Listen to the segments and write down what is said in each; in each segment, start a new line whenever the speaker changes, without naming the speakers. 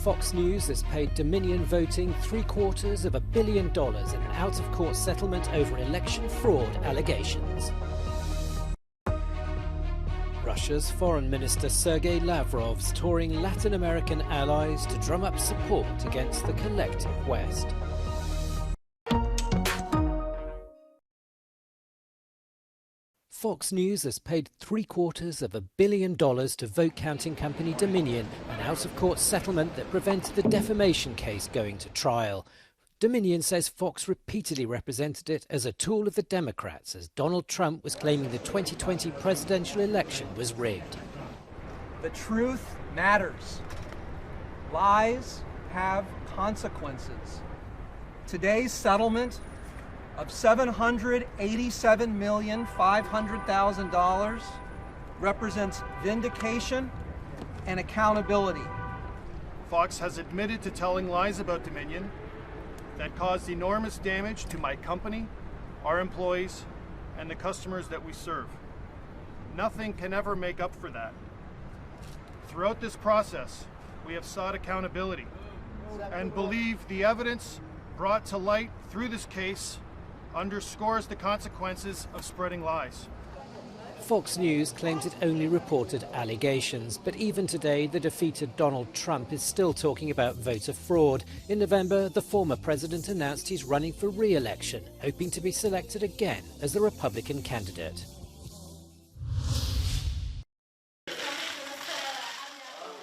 Fox News has paid Dominion Voting $750 million in an out-of-court settlement over election fraud allegations. Russia's Foreign Minister Sergei Lavrov's touring Latin American allies to drum up support against the collective West. Fox News has paid $750 million to vote-counting company Dominion, an out-of-court settlement that prevented the defamation case going to trial. Dominion says Fox repeatedly represented it as a tool of the Democrats as Donald Trump was claiming the 2020 presidential election was rigged.
The truth matters. Lies have consequences. Today's settlement of $787,500,000 represents vindication and accountability.
Fox has admitted to telling lies about Dominion that caused enormous damage to my company, our employees, and the customers that we serve. Nothing can ever make up for that. Throughout this process, we have sought accountability and believe the evidence brought to light through this case underscores the consequences of spreading lies.
Fox News claims it only reported allegations, but even today the defeated Donald Trump is still talking about voter fraud. In November, the former president announced he's running for re-election, hoping to be selected again as the Republican candidate.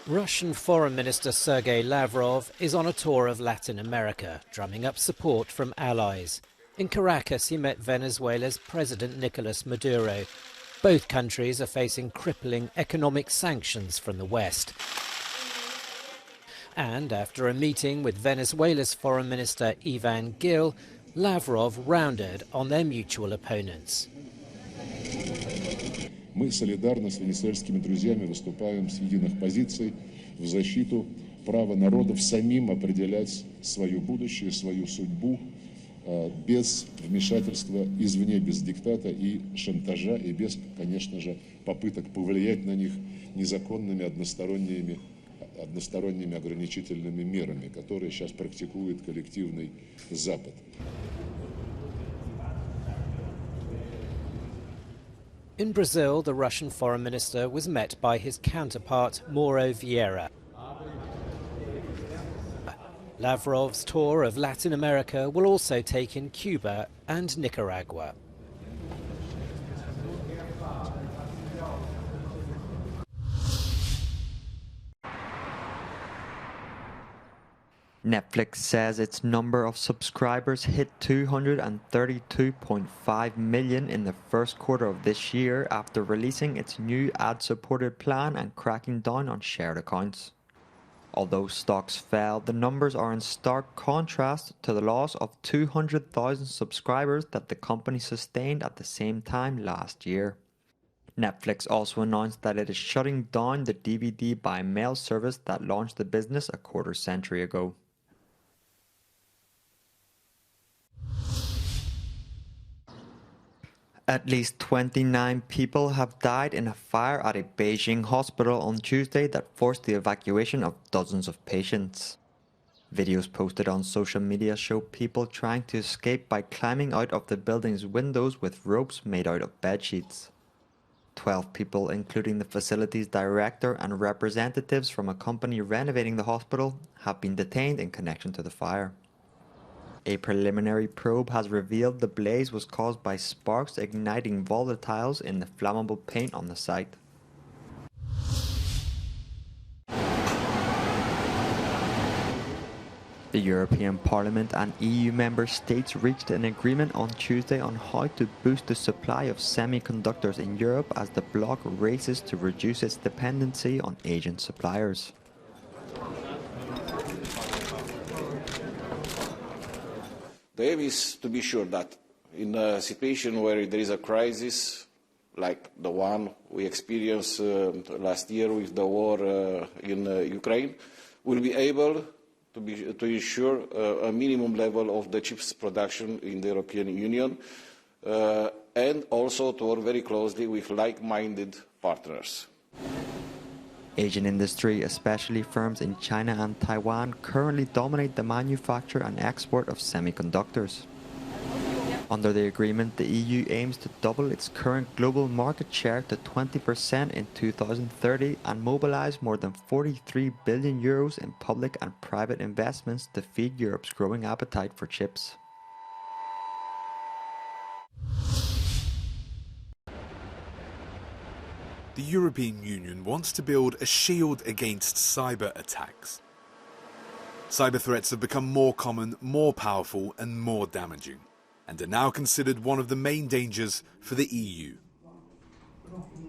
Russian Foreign Minister Sergei Lavrov is on a tour of Latin America, drumming up support from allies. In Caracas, he met Venezuela's President Nicolas Maduro. Both countries are facing crippling economic sanctions from the West. And after a meeting with Venezuela's Foreign Minister Ivan Gil, Lavrov rounded on their mutual opponents.
Мы солидарно с венесуэльскими друзьями выступаем с единых позиций в защиту права народов самим определять свое будущее, свою судьбу, без вмешательства извне, без диктата и шантажа, и без, конечно же, попыток повлиять на них незаконными односторонними ограничительными мерами, которые сейчас практикует коллективный Запад.
In Brazil, the Russian foreign minister was met by his counterpart, Mauro Vieira. Lavrov's tour of Latin America will also take in Cuba and Nicaragua.
Netflix says its number of subscribers hit 232.5 million in the first quarter of this year after releasing its new ad-supported plan and cracking down on shared accounts. Although stocks fell, the numbers are in stark contrast to the loss of 200,000 subscribers that the company sustained at the same time last year. Netflix also announced that it is shutting down the DVD by mail service that launched the business a quarter-century ago. At least 29 people have died in a fire at a Beijing hospital on Tuesday that forced the evacuation of dozens of patients. Videos posted on social media show people trying to escape by climbing out of the building's windows with ropes made out of bedsheets. 12 people, including the facility's director and representatives from a company renovating the hospital, have been detained in connection to the fire. A preliminary probe has revealed the blaze was caused by sparks igniting volatiles in the flammable paint on the site. The European Parliament and EU member states reached an agreement on Tuesday on how to boost the supply of semiconductors in Europe as the bloc races to reduce its dependency on Asian suppliers.
The aim is to be sure that in a situation where there is a crisis like the one we experienced last year with the war in Ukraine, we'll be able to ensure a minimum level of the chips production in the European Union and also to work very closely with like-minded partners.
Asian industry, especially firms in China and Taiwan, currently dominate the manufacture and export of semiconductors. Under the agreement, the EU aims to double its current global market share to 20% in 2030 and mobilize more than 43 billion euros in public and private investments to feed Europe's growing appetite for chips.
The European Union wants to build a shield against cyber attacks. Cyber threats have become more common, more powerful and more damaging, and are now considered one of the main dangers for the EU.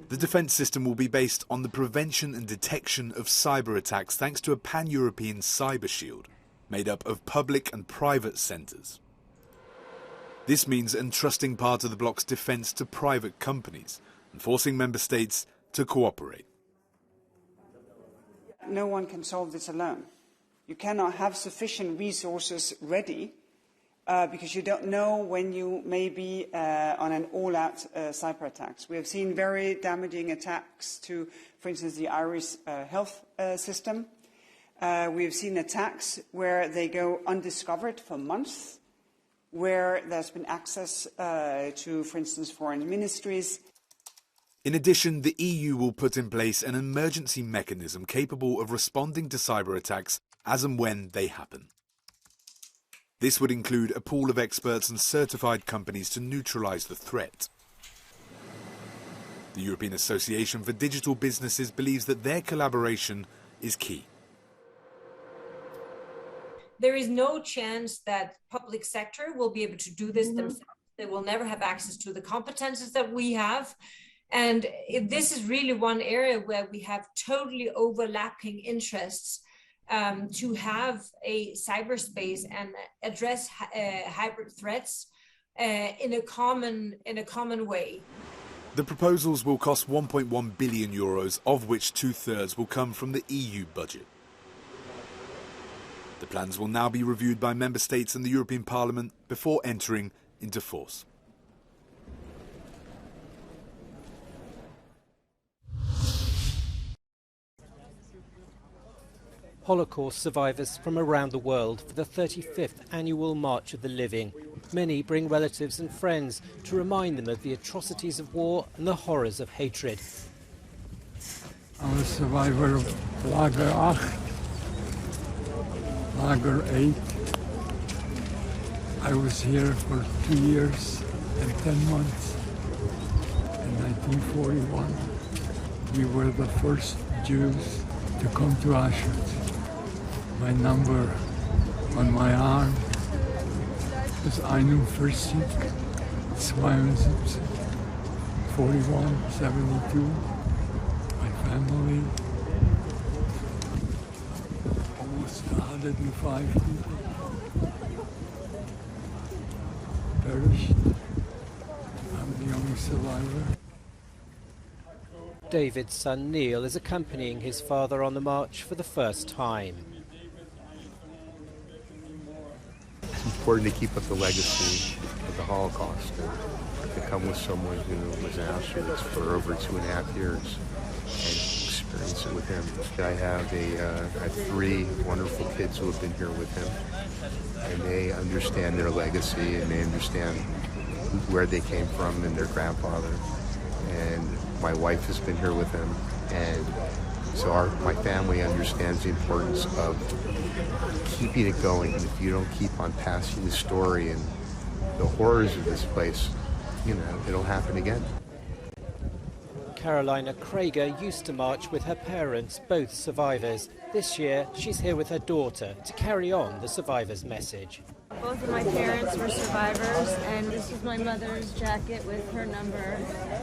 The defence system will be based on the prevention and detection of cyber attacks thanks to a pan-European cyber shield made up of public and private centres. This means entrusting part of the bloc's defence to private companies and forcing member states to cooperate.
No one can solve this alone. You cannot have sufficient resources ready because you don't know when you may be on an all-out cyber attacks. We have seen very damaging attacks to, for instance, the Irish health system. We have seen attacks where they go undiscovered for months, where there's been access to, for instance, foreign ministries.
In addition, the EU will put in place an emergency mechanism capable of responding to cyber attacks as and when they happen. This would include a pool of experts and certified companies to neutralise the threat. The European Association for Digital Businesses believes that their collaboration is key.
There is no chance that public sector will be able to do this themselves. They will never have access to the competences that we have. And this is really one area where we have totally overlapping interests to have a cyberspace and address hybrid threats in a common way.
The proposals will cost 1.1 billion euros, of which 2/3 will come from the EU budget. The plans will now be reviewed by member states and the European Parliament before entering into force.
Holocaust survivors from around the world for the 35th annual March of the Living. Many bring relatives and friends to remind them of the atrocities of war and the horrors of hatred.
I'm a survivor of Lager 8, Lager 8. I was here for 2 years and 10 months. In 1941, we were the first Jews to come to Auschwitz. My number on my arm is 41, 72. My family, almost 105 people perished. I'm the only survivor.
David's son Neil is accompanying his father on the march for the first time.
It's important to keep up the legacy of the Holocaust and to come with someone who was in Auschwitz for over 2.5 years and experience it with him. I have 3 wonderful kids who have been here with him, and they understand their legacy and they understand where they came from and their grandfather. And my wife has been here with him, and so my family understands the importance of keeping it going. And if you don't keep on passing the story and the horrors of this place, it'll happen again.
Carolina Krager used to march with her parents, both survivors. This year, she's here with her daughter to carry on the survivors' message.
Both of my parents were survivors, and this is my mother's jacket with her number,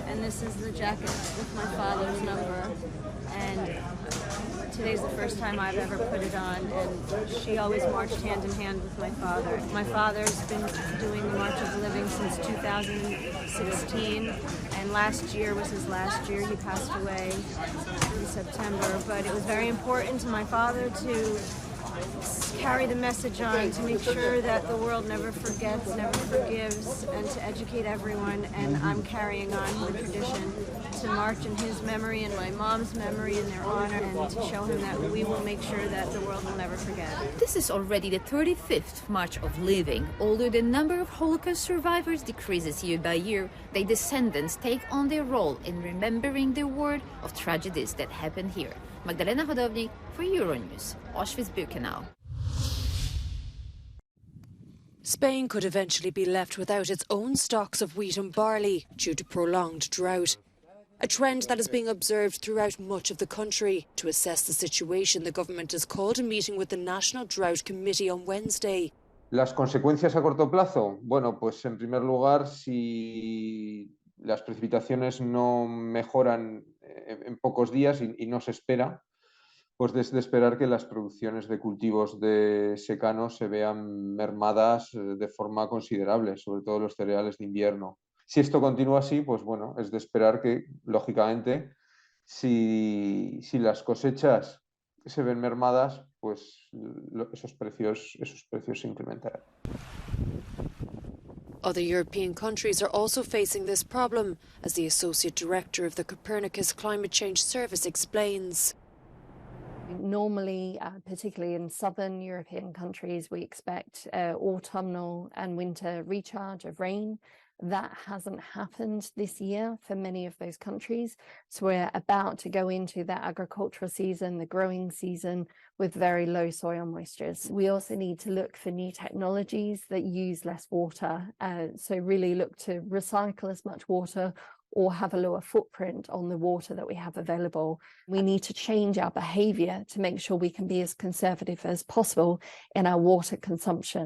and this is the jacket with my father's number. And today's the first time I've ever put it on, and she always marched hand in hand with my father. My father's been doing the March of the Living since 2016, and last year was his last year. He passed away in September, but it was very important to my father to carry the message on to make sure that the world never forgets, never forgives, and to educate everyone. And I'm carrying on the tradition to march in his memory and my mom's memory in their honor, and to show him that we will make sure that the world will never forget.
This is already the 35th March of Living. Although the number of Holocaust survivors decreases year by year, their descendants take on their role in remembering the world of tragedies that happened here. Magdalena Hodownik for Euronews, Auschwitz-Birkenau.
Spain could eventually be left without its own stocks of wheat and barley due to prolonged drought. A trend that is being observed throughout much of the country. To assess the situation, the government has called a meeting with the National Drought Committee on Wednesday.
Las consecuencias a corto plazo, bueno, pues en primer lugar, si las precipitaciones no mejoran en pocos días y no se espera, pues es de esperar que las producciones de cultivos de secano se vean mermadas de forma considerable, sobre todo los cereales de invierno. Si esto continúa así, pues bueno, es de esperar que, lógicamente, si las cosechas se ven mermadas, pues esos precios se incrementarán.
Other European countries are also facing this problem, as the Associate Director of the Copernicus Climate Change Service explains.
Normally, particularly in southern European countries, we expect autumnal and winter recharge of rain. That hasn't happened this year for many of those countries. So we're about to go into that agricultural season, the growing season, with very low soil moistures. We also need to look for new technologies that use less water. So really look to recycle as much water or have a lower footprint on the water that we have available. We need to change our behaviour to make sure we can be as conservative as possible in our water consumption.